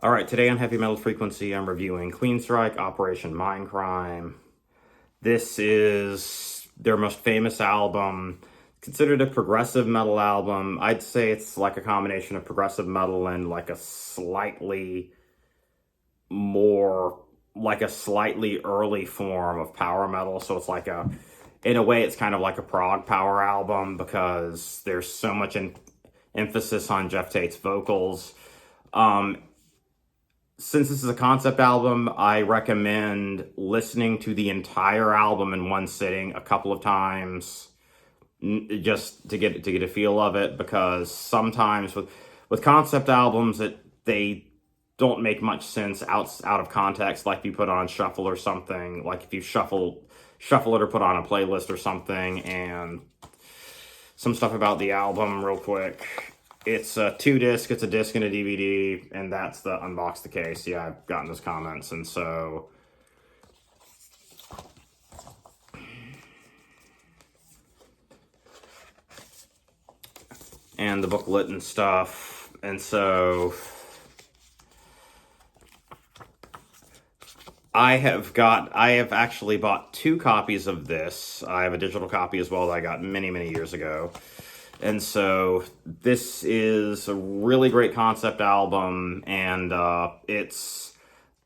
All right, today on Heavy Metal Frequency, I'm reviewing Queensryche, Operation Mindcrime. This is their most famous album, considered a progressive metal album. I'd say it's like a combination of progressive metal and like a slightly early form of power metal. So it's in a way, it's kind of like a prog power album because there's so much emphasis on Jeff Tate's vocals. Um, Since this is a concept album, I recommend listening to the entire album in one sitting a couple of times, just to get a feel of it. Because sometimes with concept albums, they don't make much sense out of context. Like if you put on shuffle or something, like if you shuffle it or put on a playlist or something. And some stuff about the album real quick. It's a 2-disc, it's a disc and a DVD, and that's the unbox the case. Yeah, I've gotten those comments, and so... And the booklet and stuff, and so... I have actually bought 2 copies of this. I have a digital copy as well that I got many, many years ago. And so this is a really great concept album, and it's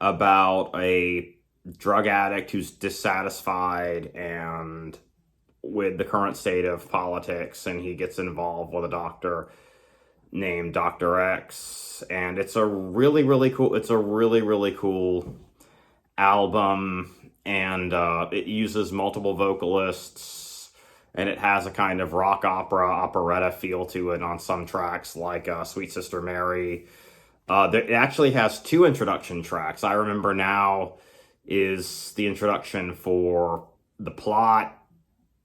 about a drug addict who's dissatisfied and with the current state of politics, and he gets involved with a doctor named Dr. X, and it's a really, really cool album, and it uses multiple vocalists. And it has a kind of rock operetta feel to it on some tracks, like Sweet Sister Mary. It actually has 2 introduction tracks. I Remember Now is the introduction for the plot.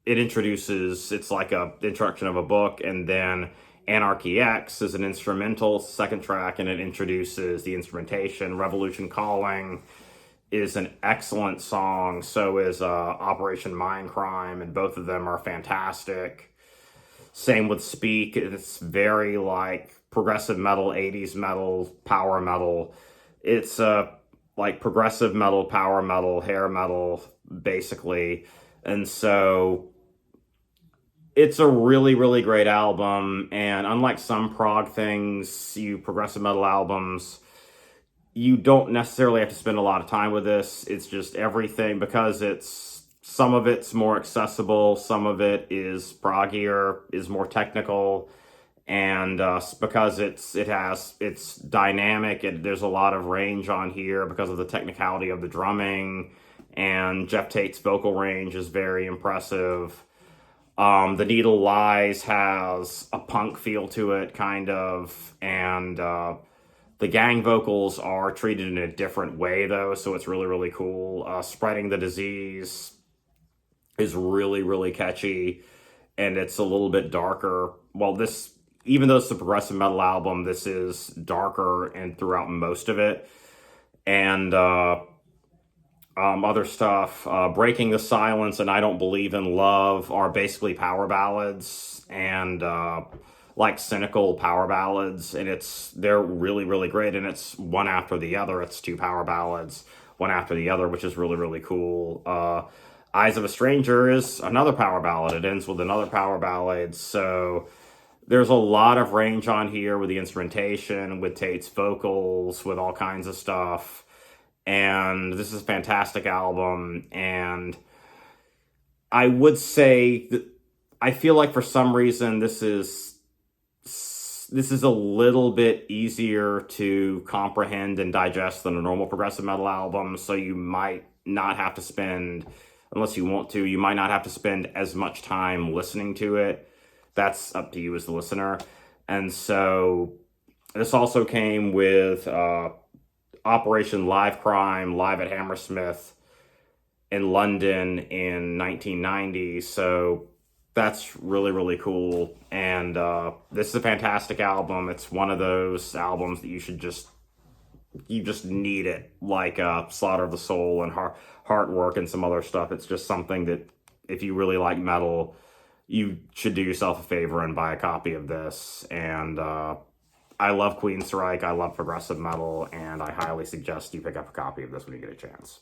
It's like a introduction of a book, and then Anarchy X is an instrumental second track, and it introduces the instrumentation. Revolution Calling is an excellent song. So is Operation Mindcrime, and both of them are fantastic. Same with Speak. It's very like progressive metal, 80s metal, power metal. It's like progressive metal, power metal, hair metal, basically. And so it's a really, really great album. And unlike some prog things, progressive metal albums, you don't necessarily have to spend a lot of time with this. It's just everything, because some of it's more accessible, some of it is proggier, is more technical, and because it's dynamic. There's a lot of range on here because of the technicality of the drumming, and Jeff Tate's vocal range is very impressive. The Needle Lies has a punk feel to it, kind of, and the gang vocals are treated in a different way, though, so it's really, really cool. Spreading the Disease is really, really catchy, and it's a little bit darker. Well, even though it's a progressive metal album, this is darker and throughout most of it. And other stuff, Breaking the Silence and I Don't Believe in Love are basically power ballads, and like cynical power ballads, and they're really, really great, and it's one after the other. It's 2 power ballads, one after the other, which is really, really cool. Eyes of a Stranger is another power ballad. It ends with another power ballad, so there's a lot of range on here with the instrumentation, with Tate's vocals, with all kinds of stuff, and this is a fantastic album. And I would say that I feel like for some reason this is a little bit easier to comprehend and digest than a normal progressive metal album, so you might not have to spend, unless you want to, you might not have to spend as much time listening to it. That's up to you as the listener. And so this also came with Operation Live Crime, live at Hammersmith in London in 1990, so that's really, really cool. And this is a fantastic album. It's one of those albums that you just need it, like Slaughter of the Soul and Heartwork and some other stuff. It's just something that if you really like metal, you should do yourself a favor and buy a copy of this. And I love Queensryche, I love progressive metal, and I highly suggest you pick up a copy of this when you get a chance.